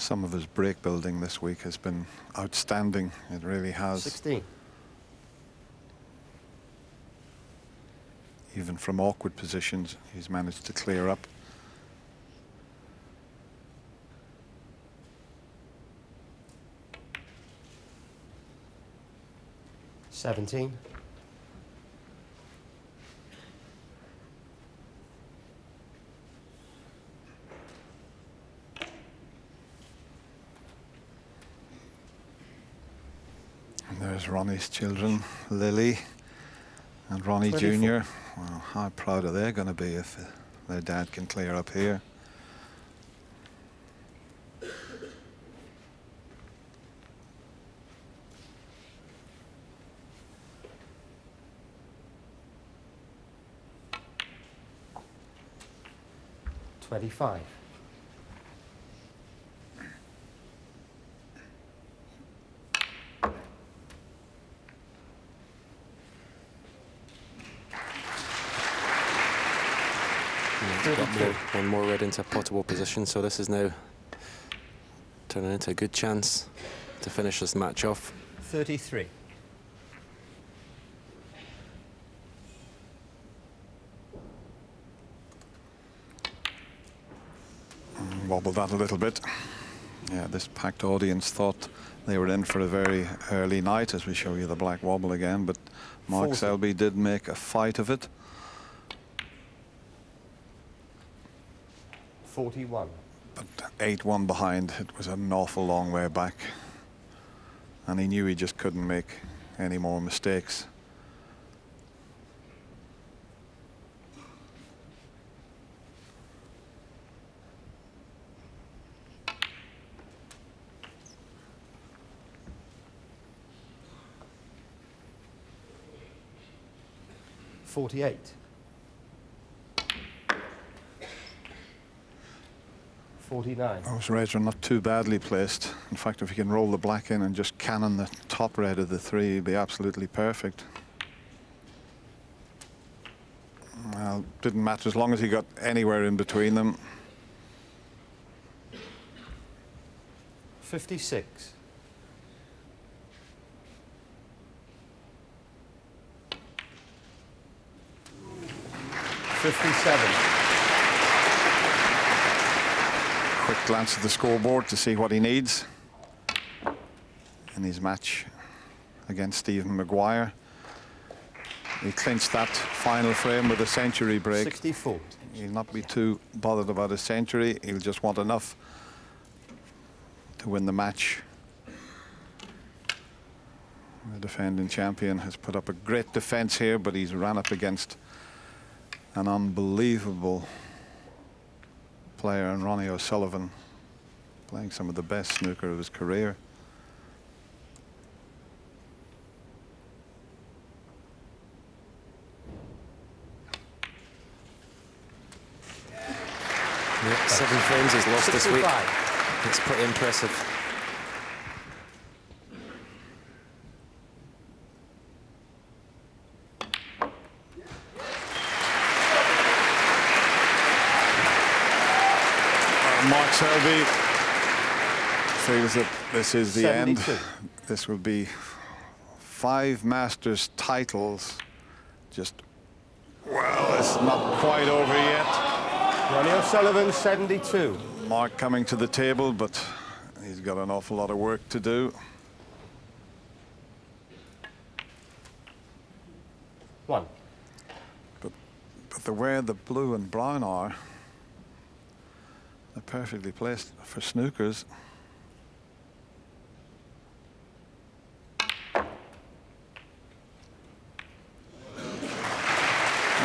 Some of his break building this week has been outstanding. It really has. 16. Even from awkward positions, he's managed to clear up. $17. And there's Ronnie's children, Lily and Ronnie 24. Jr. Well, how proud are they going to be if their dad can clear up here? $25. Got one more red into a potable position, so this is now turning into a good chance to finish this match off. 33. Wobbled that a little bit. Yeah, this packed audience thought they were in for a very early night, as we show you the black wobble again, but Mark 40. Selby did make a fight of it. 41. But 8-1 behind, it was an awful long way back. And he knew he just couldn't make any more mistakes. $48. 49. Those reds are not too badly placed. In fact, if you can roll the black in and just cannon the top red of the three, it'd be absolutely perfect. Well, didn't matter as long as he got anywhere in between them. 56. $57. Quick glance at the scoreboard to see what he needs in his match against Stephen Maguire. He clinched that final frame with a century break. 64. He'll not be too bothered about a century. He'll just want enough to win the match. The defending champion has put up a great defense here, but he's ran up against an unbelievable player in Ronnie O'Sullivan, playing some of the best snooker of his career. Yep, 7 frames he's lost this week. 65. It's pretty impressive. Mark Selby feels that this is the 72. end. This will be 5 Masters titles. Just, well, it's not quite over yet. Ronnie O'Sullivan, 72. Mark coming to the table, but he's got an awful lot of work to do. 1. But the way the blue and brown are, they're perfectly placed for snookers. And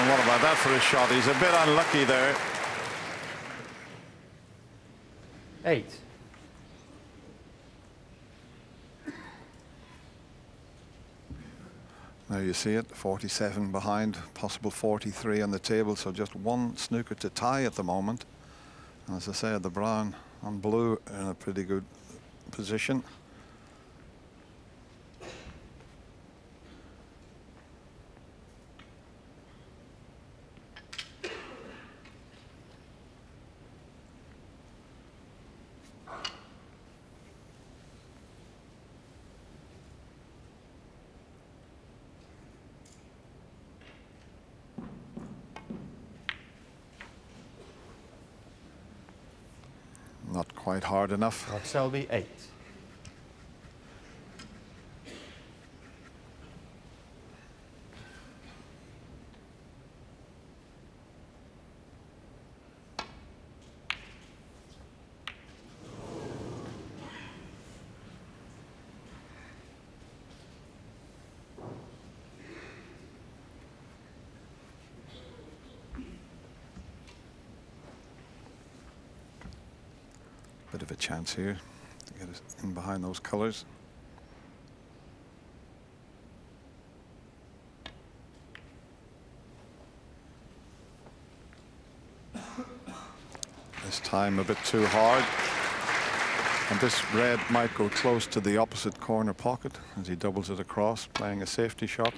what about that for a shot? He's a bit unlucky there. 8. There you see it, 47 behind, possible 43 on the table, so just 1 snooker to tie at the moment. And as I said, the brown and blue are in a pretty good position. Not quite hard enough. Mark Selby, 8. Bit of a chance here to get us in behind those colours. This time a bit too hard. And this red might go close to the opposite corner pocket as he doubles it across, playing a safety shot.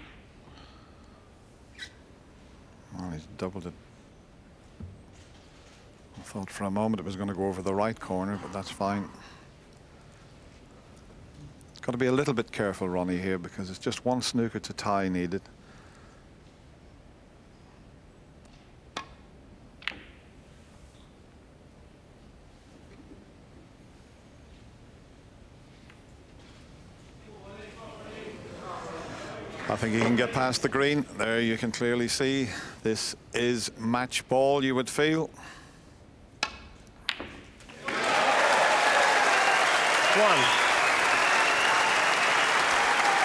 Well, he's doubled it. I thought for a moment it was going to go over the right corner, but that's fine. Got to be a little bit careful, Ronnie, here, because it's just one snooker to tie needed. I think he can get past the green. There you can clearly see this is match ball, you would feel. 1.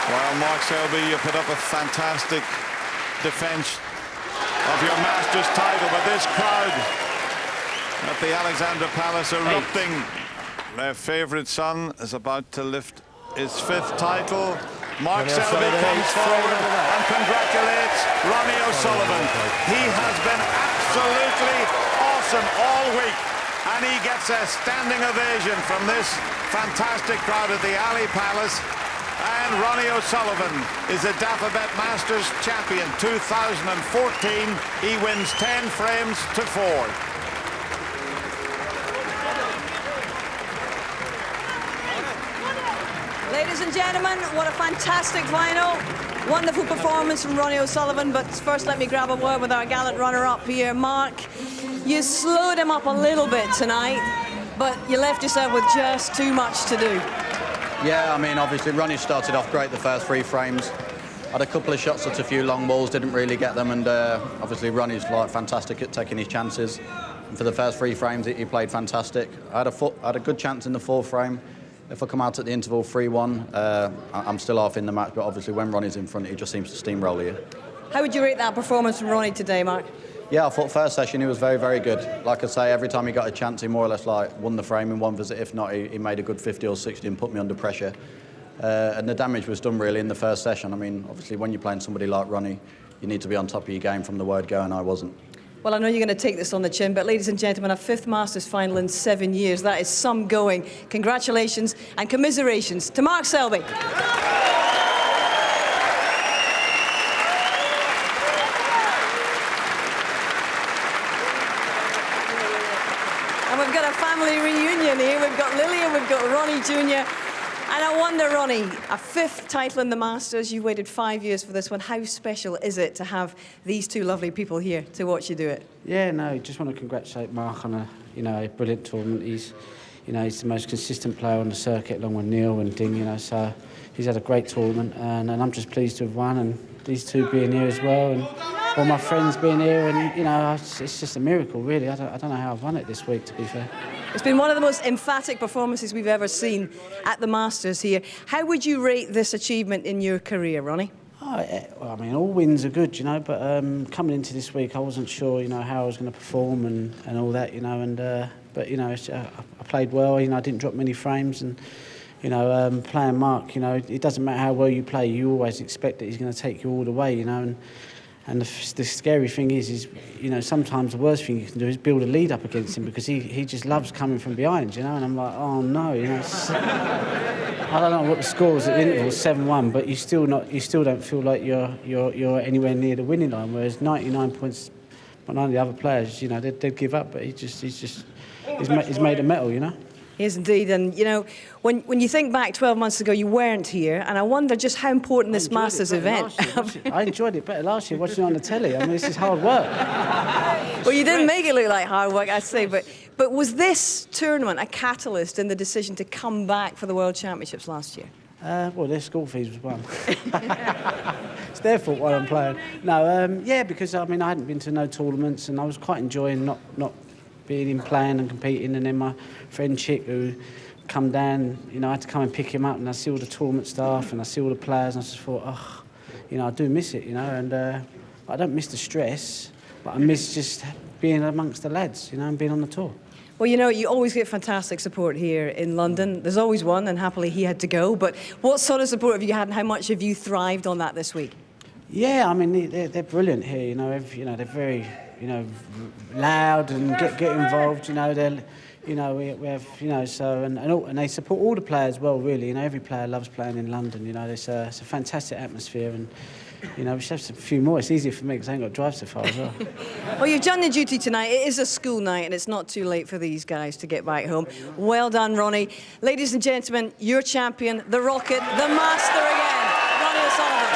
Well, Mark Selby, you put up a fantastic defence of your Masters title, but this crowd at the Alexandra Palace erupting. Their favourite son is about to lift his 5th title. Mark Selby comes forward and congratulates Ronnie O'Sullivan. He has been absolutely awesome all week, and he gets a standing ovation from this fantastic crowd at the Ali Palace. And Ronnie O'Sullivan is the Dafabet Masters champion 2014. He wins 10 frames to 4. Ladies and gentlemen, what a fantastic final. Wonderful performance from Ronnie O'Sullivan, but first let me grab a word with our gallant runner-up here. Mark, you slowed him up a little bit tonight, but you left yourself with just too much to do. Yeah, I mean, obviously Ronnie started off great the first 3 frames. Had a couple of shots at a few long balls, didn't really get them, and obviously Ronnie's like fantastic at taking his chances. And for the first 3 frames, he played fantastic. I had a good chance in the 4th frame. If I come out at the interval 3-1, I'm still half in the match, but obviously when Ronnie's in front, he just seems to steamroll here. How would you rate that performance from Ronnie today, Mark? Yeah, I thought first session he was very, very good. Like I say, every time he got a chance, he more or less like won the frame in one visit. If not, he made a good 50 or 60 and put me under pressure. And the damage was done really in the first session. I mean, obviously when you're playing somebody like Ronnie, you need to be on top of your game from the word go, and I wasn't. Well, I know you're going to take this on the chin, but ladies and gentlemen, a 5th Masters final in 7 years. That is some going. Congratulations and commiserations to Mark Selby. And we've got a family reunion here. We've got Lily and we've got Ronnie Jr. And I wonder, Ronnie, a 5th title in the Masters. You waited 5 years for this one. How special is it to have these 2 lovely people here to watch you do it? Yeah, no, just want to congratulate Mark on a brilliant tournament. He's the most consistent player on the circuit, along with Neil and Ding. So he's had a great tournament, and I'm just pleased to have won, and these 2 being here as well, and all my friends being here, and it's just a miracle, really. I don't know how I've won it this week, to be fair. It's been one of the most emphatic performances we've ever seen at the Masters here. How would you rate this achievement in your career, Ronnie? Oh, well, I mean, all wins are good, but coming into this week, I wasn't sure, how I was going to perform and all that, but I played well. I didn't drop many frames, and playing Mark, it doesn't matter how well you play, you always expect that he's going to take you all the way, And the scary thing is sometimes the worst thing you can do is build a lead up against him, because he just loves coming from behind, and I'm like, oh no, I don't know what the score was at the interval, 7-1, but you still don't feel like you're anywhere near the winning line. Whereas 99 points, but none of the other players, they'd give up, but he's made of metal, He is indeed. And, you know, when you think back 12 months ago, you weren't here. And I wonder just how important this Masters event... I enjoyed it better last year watching it on the telly. I mean, this is hard work. Well, you didn't make it look like hard work, I'd say. But was this tournament a catalyst in the decision to come back for the World Championships last year? Well, their school fees was one. It's their fault while I'm playing. No, yeah, because, I mean, I hadn't been to no tournaments and I was quite enjoying not being in playing and competing. And then my friend Chick, who come down, you know, I had to come and pick him up and I see all the tournament staff and I see all the players and I just thought, oh, you know, I do miss it, you know, and I don't miss the stress, but I miss just being amongst the lads, you know, and being on the tour. Well, you know, you always get fantastic support here in London. There's always one, and happily he had to go. But what sort of support have you had, and how much have you thrived on that this week? Yeah, I mean, they're brilliant here. You know, they're very, you know, loud and get involved. You know, we have, you know, so and they support all the players well, really. You know, every player loves playing in London. You know, it's a fantastic atmosphere and. You know, we should have a few more. It's easier for me because I ain't got to drive so far as well. Well, you've done your duty tonight. It is a school night and it's not too late for these guys to get back home. Well done, Ronnie. Ladies and gentlemen, your champion, the Rocket, the Master again, Ronnie O'Sullivan.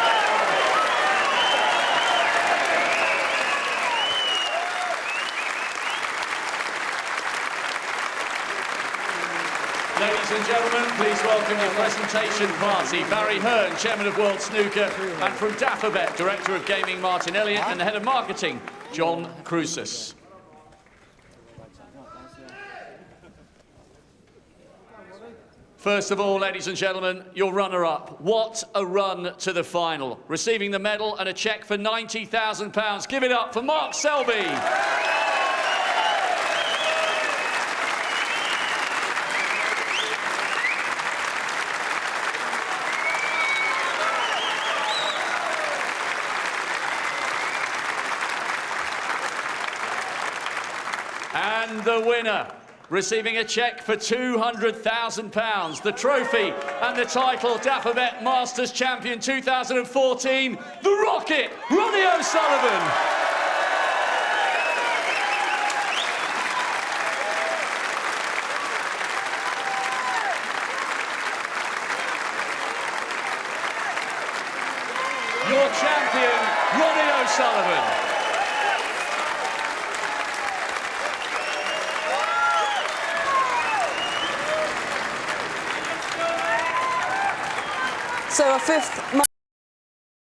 Ladies and gentlemen, please welcome your presentation party. Barry Hearn, Chairman of World Snooker, and from Dapperbet, Director of Gaming, Martin Elliott, and the Head of Marketing, John Crucis. First of all, ladies and gentlemen, your runner-up. What a run to the final. Receiving the medal and a cheque for £90,000. Give it up for Mark Selby. And the winner, receiving a cheque for £200,000, the trophy and the title, Dapperbet Masters Champion 2014, the Rocket, Ronnie O'Sullivan. Your champion, Ronnie O'Sullivan. So a fifth...